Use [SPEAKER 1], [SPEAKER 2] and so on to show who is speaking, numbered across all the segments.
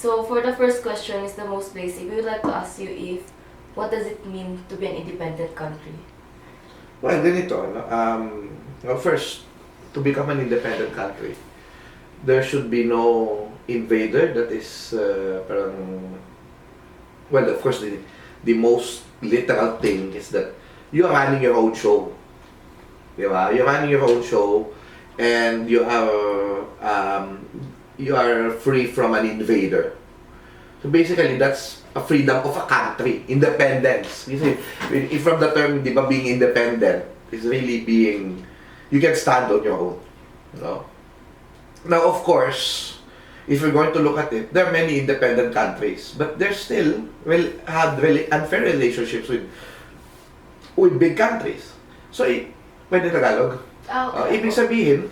[SPEAKER 1] So for the first question is the most basic. We would like to ask you if what does it mean to be an independent country?
[SPEAKER 2] Well, ganito, no? Well, first, to become an independent country, there should be no invader that is parang, well, of course, the most literal thing is that you're running your own show. Diba? You're running your own show and you are free from an invader. So basically, that's a freedom of a country, independence. You see, if from the term, di ba, being independent is really being, you can stand on your own. You know? Now, of course, if you're going to look at it, there are many independent countries, but they still will have really unfair relationships with big countries. So, pwede Tagalog?
[SPEAKER 1] Okay.
[SPEAKER 2] Ibig sabihin,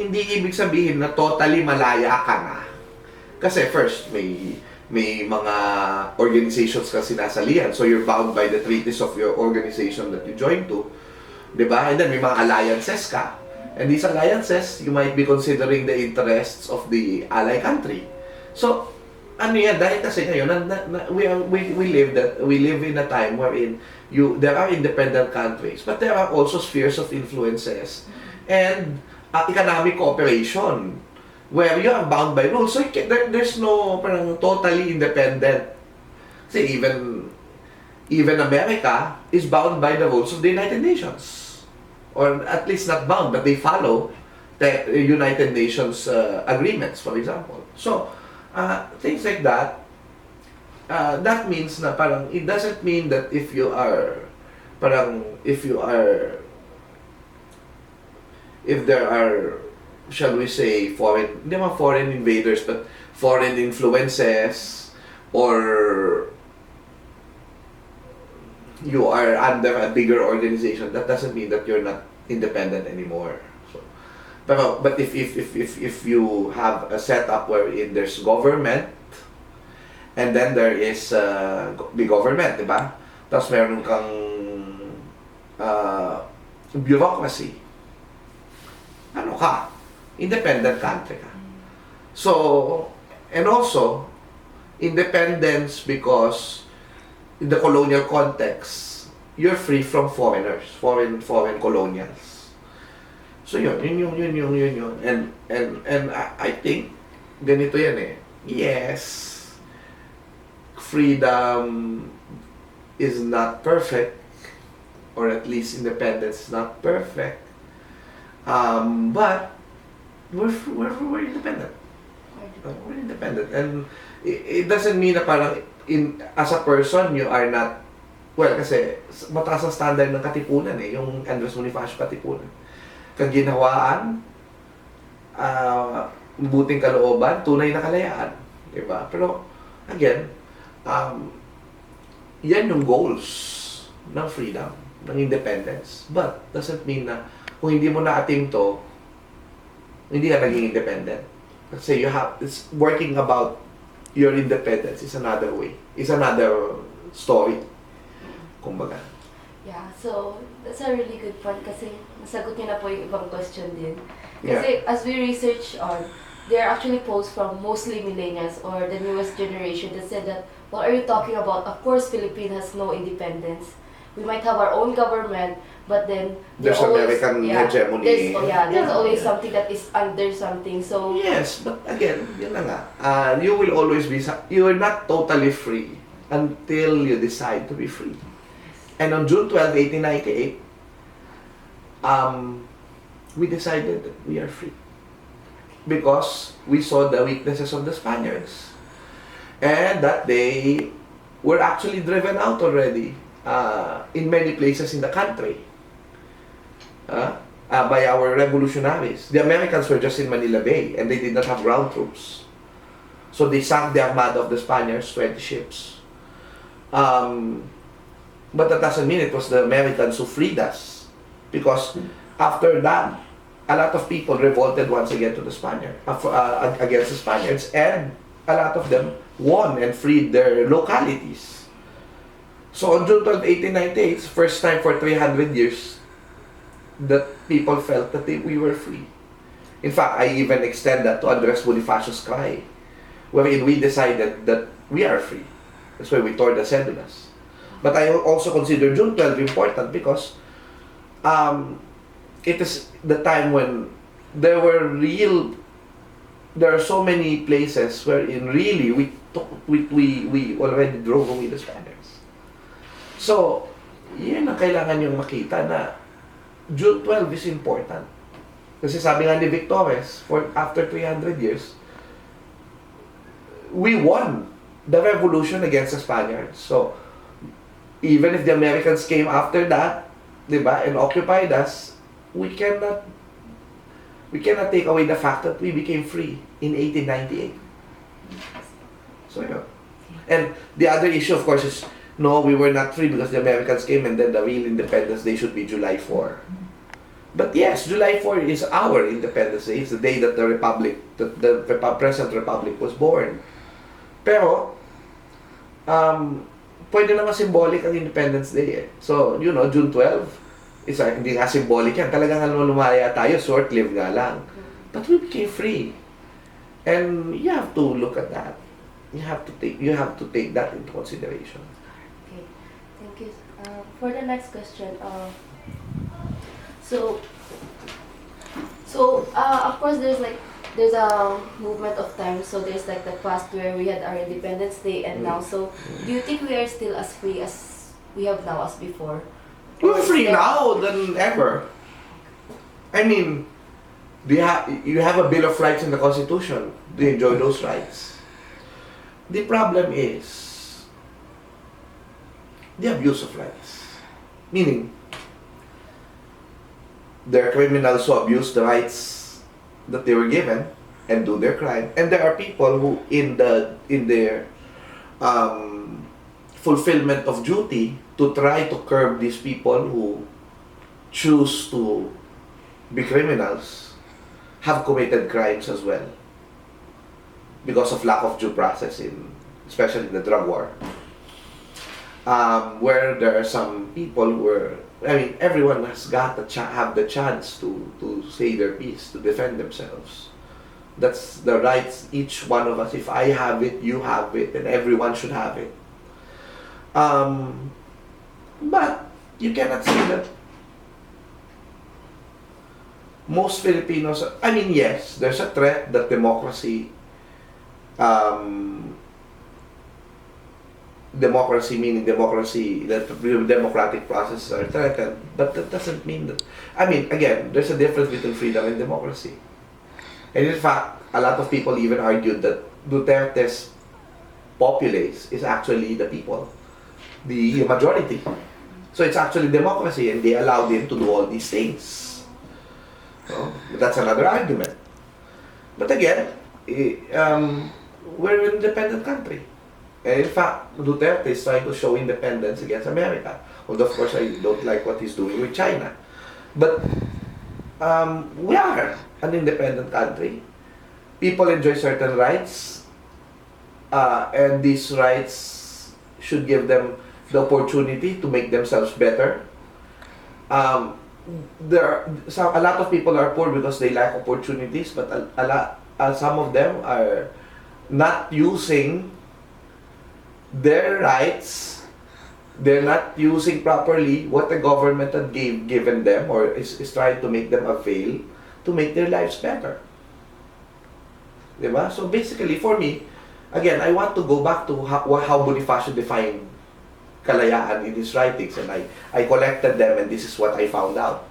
[SPEAKER 2] hindi ibig sabihin na totally malaya ka na. Kasi first, may mga organizations ka sinasalihan. So you're bound by the treaties of your organization that you join to. Diba? And then may mga alliances ka. And these alliances, you might be considering the interests of the ally country. So, ano yan? Dahil kasi ngayon, we live in a time wherein there are independent countries, but there are also spheres of influences and economic cooperation where you are bound by rules. So there's no parang totally independent. See, even America is bound by the rules of the United Nations. Or at least not bound, but they follow the United Nations agreements, for example. So, things like that, that means na parang, it doesn't mean that if there are, shall we say, hindi naman foreign invaders, but foreign influences, or you are under a bigger organization, that doesn't mean that you're not independent anymore. So, but if you have a setup wherein there's government, and then there is the government, di ba? Tapos meron kang bureaucracy. Ano ka? Independent country ka. So, and also, independence because in the colonial context, you're free from foreigners, foreign colonials. So yun. And I think, ganito yan eh. Yes, freedom is not perfect, or at least independence is not perfect. But we're independent. We're independent. And it doesn't mean na parang as a person, you are not, well, kasi mataas ang standard ng katipunan eh, yung Andres Bonifacio katipunan. Kaginhawaan, buting kalooban, tunay na kalayaan. Diba? Pero, again, yan yung goals ng freedom, ng independence. But, doesn't mean na kung hindi mo na-attain to, hindi ka naging independent. Kasi it's working about your independence is another way. Is another story. Kumbaga.
[SPEAKER 1] Yeah, so that's a really good point kasi nasagot niyo na po yung ibang question din. Kasi as we research on, there are actually posts from mostly millennials or the newest generation that said that, what are you talking about? Of course, Philippines has no independence. We might have our own government, but then
[SPEAKER 2] there's always, American hegemony.
[SPEAKER 1] There's always something that is under something. So
[SPEAKER 2] yes, but again, yun na nga. You will always be, you are not totally free until you decide to be free. And on June 12, 1898, we decided that we are free because we saw the weaknesses of the Spaniards, and that they were actually driven out already in many places in the country by our revolutionaries. The Americans were just in Manila Bay and they did not have ground troops. So they sank the armada of the Spaniards, 20 ships. But that doesn't mean it was the Americans who freed us, because after that, a lot of people revolted once again to the Spaniards, against the Spaniards, and a lot of them won and freed their localities. So on June 12, 1898, first time for 300 years that people felt that we were free. In fact, I even extend that to Andres Bonifacio's cry. wherein we decided that we are free. That's why we tore the cedulas. But I also consider June 12 important because it is the time when there are so many places wherein really we already drove away the Spaniards. So, yun ang kailangan yung makita na June 12 is important. Kasi sabi nga ni Victores, after 300 years, we won the revolution against the Spaniards. So, even if the Americans came after that, diba, and occupied us, we cannot take away the fact that we became free in 1898. So, yeah. And the other issue, of course, is no, we were not free because the Americans came and then the real Independence Day should be July 4. But yes, July 4 is our Independence Day. It's the day that the Republic, the present Republic was born. Pero, pwede naman symbolic ang Independence Day eh. So, you know, June 12, hindi nga symbolic yan. Talagang lumaya tayo, short-lived nga lang. But we became free. And you have to look at that. You have to take that into consideration.
[SPEAKER 1] Okay, thank you. For the next question, so of course there's a movement of time. So there's like the past where we had our Independence Day and now. So do you think we are still as free as we have now as before?
[SPEAKER 2] We're free now than ever. I mean, you have a Bill of Rights in the Constitution. Do you enjoy those rights? The problem is the abuse of rights. Meaning, there are criminals who abuse the rights that they were given and do their crime, and there are people who, in their fulfillment of duty, to try to curb these people who choose to be criminals, have committed crimes as well because of lack of due process, especially in the drug war, where there are some people where, I mean, everyone has got to have the chance to say their piece, to defend themselves. That's the rights, each one of us. If I have it, you have it, and everyone should have it. But you cannot say that most Filipinos, I mean, yes, there's a threat that democracy, meaning democracy, that democratic processes are threatened, but that doesn't mean that, I mean, again, there's a difference between freedom and democracy. And in fact, a lot of people even argued that Duterte's populace is actually the people, the majority. So it's actually democracy, and they allowed him to do all these things. So, that's another argument. But again, we're an independent country. And in fact, Duterte is trying to show independence against America. Although, of course, I don't like what he's doing with China. But we are an independent country. People enjoy certain rights, and these rights should give them the opportunity to make themselves better. A lot of people are poor because they lack opportunities, but some of them are not using their rights. They're not using properly what the government had given them, or is trying to make them avail to make their lives better. Diba? So basically, for me, again, I want to go back to how Bonifacio defined Kalayaan in his writings, and I collected them, and this is what I found out.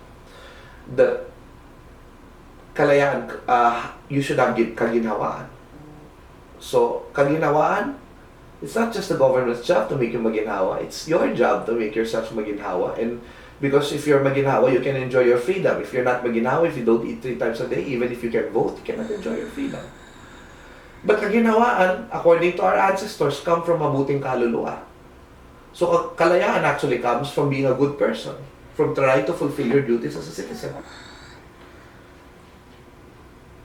[SPEAKER 2] The Kalayaan, you should have kaginhawaan. So, kaginhawaan, it's not just the government's job to make you maginhawa, it's your job to make yourself maginhawa. And because if you're maginhawa, you can enjoy your freedom. If you're not maginhawa, if you don't eat 3 times a day, even if you can vote, you cannot enjoy your freedom. But kaginhawaan, according to our ancestors, come from mabuting kaluluwa. So kalayaan actually comes from being a good person, from trying to fulfill your duties as a citizen.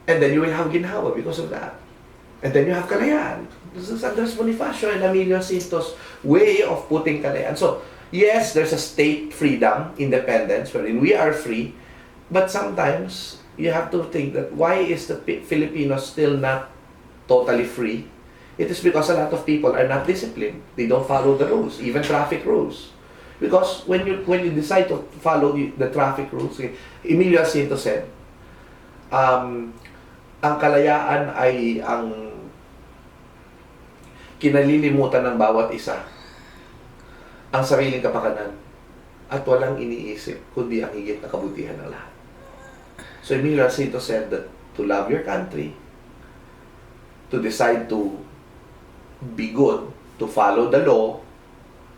[SPEAKER 2] And then you will have ginhawa because of that. And then you have kalayaan. This is Andres Bonifacio and Emilio Jacinto's way of putting kalayaan. So, yes, there's a state freedom, independence, wherein we are free, but sometimes you have to think that why is the Filipinos still not totally free? It is because a lot of people are not disciplined. They don't follow the rules, even traffic rules. Because when you decide to follow the traffic rules, Emilio Jacinto said, ang kalayaan ay ang kinalilimutan ng bawat isa, ang sariling kapakanan, at walang iniisip kundi ang higit na kabutihan ng lahat. So Emilio Jacinto said that to love your country, to decide to be good, to follow the law,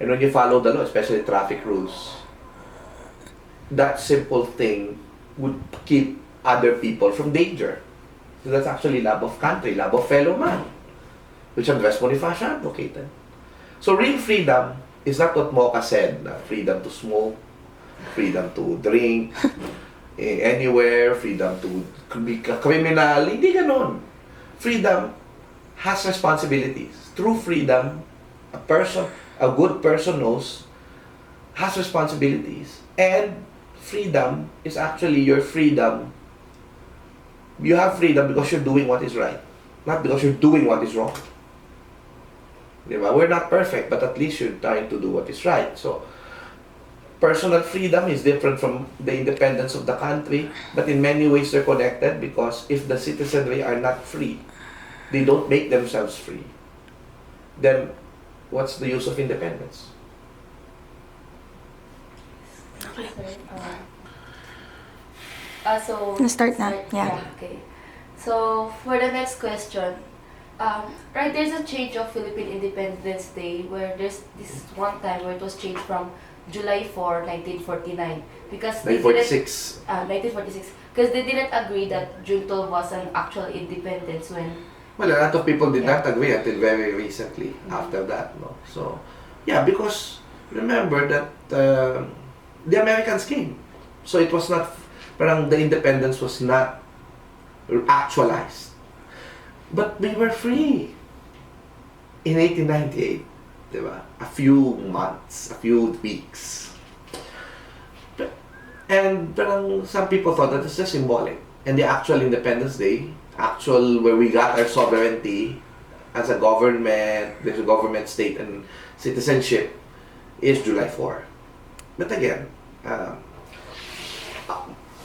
[SPEAKER 2] and when you follow the law, especially traffic rules, that simple thing would keep other people from danger. So that's actually love of country, love of fellow man, which Andres Bonifacio advocated. So real freedom is not what Mocha said, na freedom to smoke, freedom to drink, anywhere, freedom to be a criminal. Hindi ganon. Freedom has responsibilities. True freedom, a good person knows, has responsibilities. And freedom is actually your freedom. You have freedom because you're doing what is right, not because you're doing what is wrong. Diba? We're not perfect, but at least you're trying to do what is right. So, personal freedom is different from the independence of the country, but in many ways they're connected, because if the citizenry are not free, they don't make themselves free, then what's the use of independence?
[SPEAKER 1] Okay, sir. So
[SPEAKER 3] Start na, yeah.
[SPEAKER 1] Okay. So for the next question, right, there's a change of Philippine Independence Day where there's this one time where it was changed from July 4, 1949, because they
[SPEAKER 2] 1946.
[SPEAKER 1] 1946, because they didn't agree that June 12 was an actual independence when.
[SPEAKER 2] Well, a lot of people did not agree until very recently after that, no? So, yeah, because remember that the Americans came. So it was not, parang the independence was not actualized. But we were free in 1898, diba? A few months, a few weeks. And parang some people thought that it's just symbolic. And the actual Independence Day, where we got our sovereignty as a government, there's a government, state, and citizenship, is July 4. But again,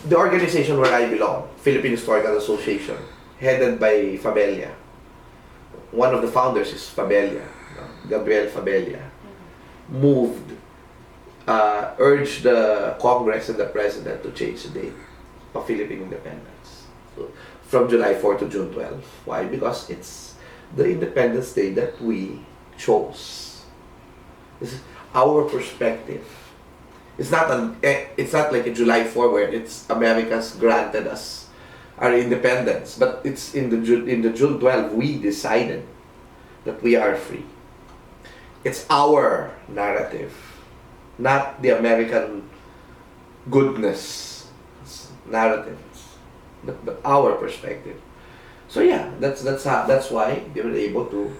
[SPEAKER 2] the organization where I belong, Philippine Historical Association, headed by Fabella. One of the founders is Fabella, Gabriel Fabella, urged the Congress and the President to change the date of Philippine independence. So, from July 4 to June 12. Why? Because it's the Independence Day that we chose. This is our perspective. It's not like a July 4 where it's America's granted us our independence, but it's in the June 12 we decided that we are free. It's our narrative, not the American goodness narrative, but our perspective. So yeah, that's why they were able to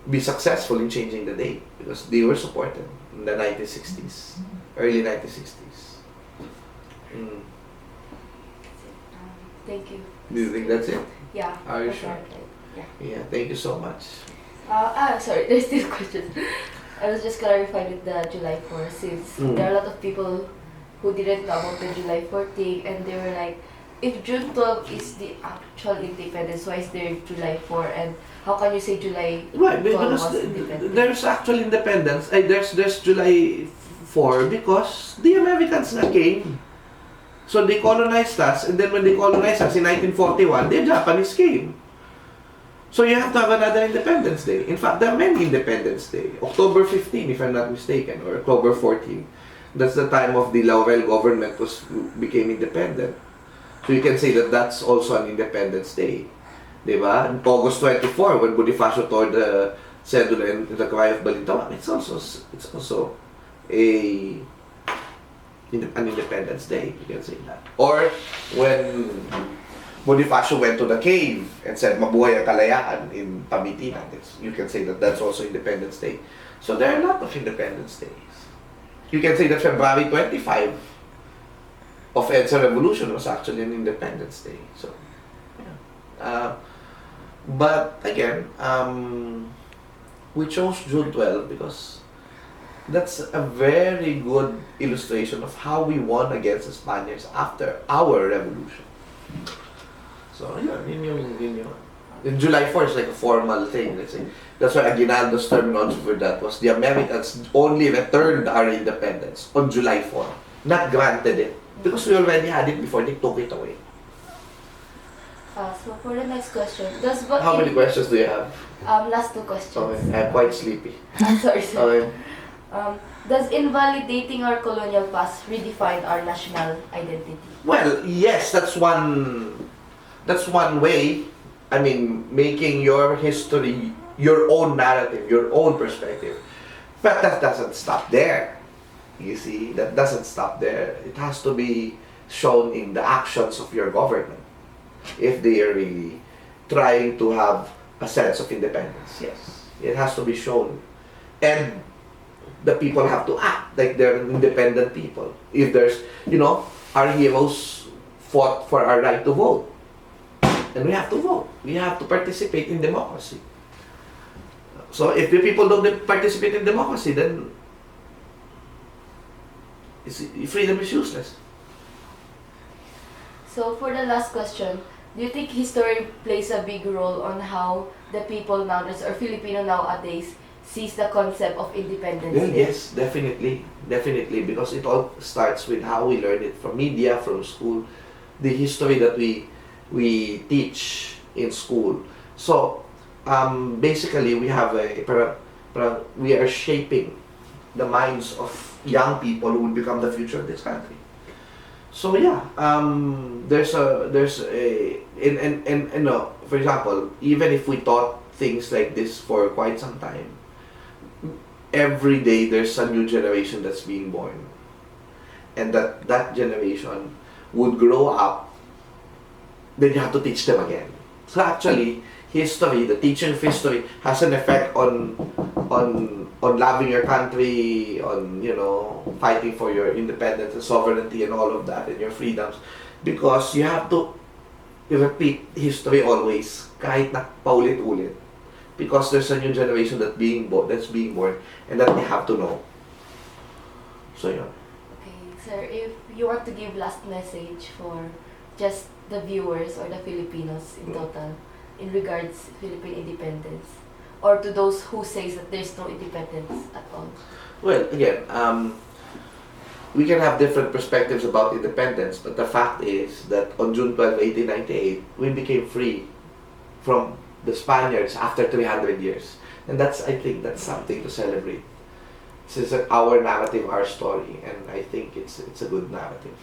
[SPEAKER 2] be successful in changing the date, because they were supported in the 1960s, early 1960s.
[SPEAKER 1] Thank you.
[SPEAKER 2] Do you think that's it?
[SPEAKER 1] Yeah.
[SPEAKER 2] Are you
[SPEAKER 1] that's
[SPEAKER 2] sure?
[SPEAKER 1] right. Yeah.
[SPEAKER 2] Yeah, thank you so much.
[SPEAKER 1] Sorry, there's still questions. I was just clarifying with the July 4, since there are a lot of people who didn't know about the July 4 thing, and they were like, if June 12 is the actual independence, why is there July 4? And how can you say July 12
[SPEAKER 2] Right, because
[SPEAKER 1] was independent?
[SPEAKER 2] there's actual independence. There's July 4 because the Americans na came. So they colonized us, and then when they colonized us in 1941, the Japanese came. So you have to have another Independence Day. In fact, there are many Independence Day. October 15, if I'm not mistaken, or October 14. That's the time of the Laurel government became independent. So you can say that that's also an Independence Day. Diba? And August 24, when Bonifacio tore the cedula in the Cry of Balintawak, it's also an Independence Day, you can say that. Or when Bonifacio went to the cave and said, "Mabuhay ang Kalayaan" in Pamitinan, you can say that that's also Independence Day. So there are a lot of Independence Days. You can say that February 25 of EDSA Revolution was actually an Independence Day. So, yeah. But again, we chose June 12 because that's a very good illustration of how we won against the Spaniards after our revolution. So, yun yung. In July 4 is like a formal thing, let's say. That's why Aguinaldo's terminology for that was the Americans only returned our independence on July 4, not granted it. Because we already had it before they took it away.
[SPEAKER 1] So for the next question,
[SPEAKER 2] How many questions do you have?
[SPEAKER 1] Last 2 questions.
[SPEAKER 2] Okay, I'm quite sleepy.
[SPEAKER 1] Sorry, sir.
[SPEAKER 2] Okay.
[SPEAKER 1] Does invalidating our colonial past redefine our national identity?
[SPEAKER 2] Well, yes, that's one way. I mean, making your history your own narrative, your own perspective. But that doesn't stop there. You see, that doesn't stop there. It has to be shown in the actions of your government. If they are really trying to have a sense of independence, yes, it has to be shown. And the people have to act like they're independent people. If there's, our heroes fought for our right to vote. And we have to vote. We have to participate in democracy. So if the people don't participate in democracy, then freedom is useless.
[SPEAKER 1] So for the last question, do you think history plays a big role on how the people nowadays, or Filipino nowadays, sees the concept of independence?
[SPEAKER 2] Well, yes, definitely. Definitely, because it all starts with how we learn it from media, from school, the history that we teach in school. So, basically, we have we are shaping the minds of young people who will become the future of this country. So yeah, there's a no, for example, even if we taught things like this for quite some time, every day there's a new generation that's being born, and that generation would grow up. Then you have to teach them again. So actually, history, the teaching of history, has an effect on loving your country, on fighting for your independence and sovereignty and all of that and your freedoms, because you have to repeat history always, kahit na paulit-ulit, because there's a new generation that's being born, and that they have to know. So yeah.
[SPEAKER 1] Okay, sir, if you want to give last message for just the viewers or the Filipinos in total in regards to Philippine independence, or to those who says that there's no independence at all?
[SPEAKER 2] Well, again, we can have different perspectives about independence, but the fact is that on June 12, 1898, we became free from the Spaniards after 300 years. And I think that's something to celebrate. This is our narrative, our story, and I think it's a good narrative.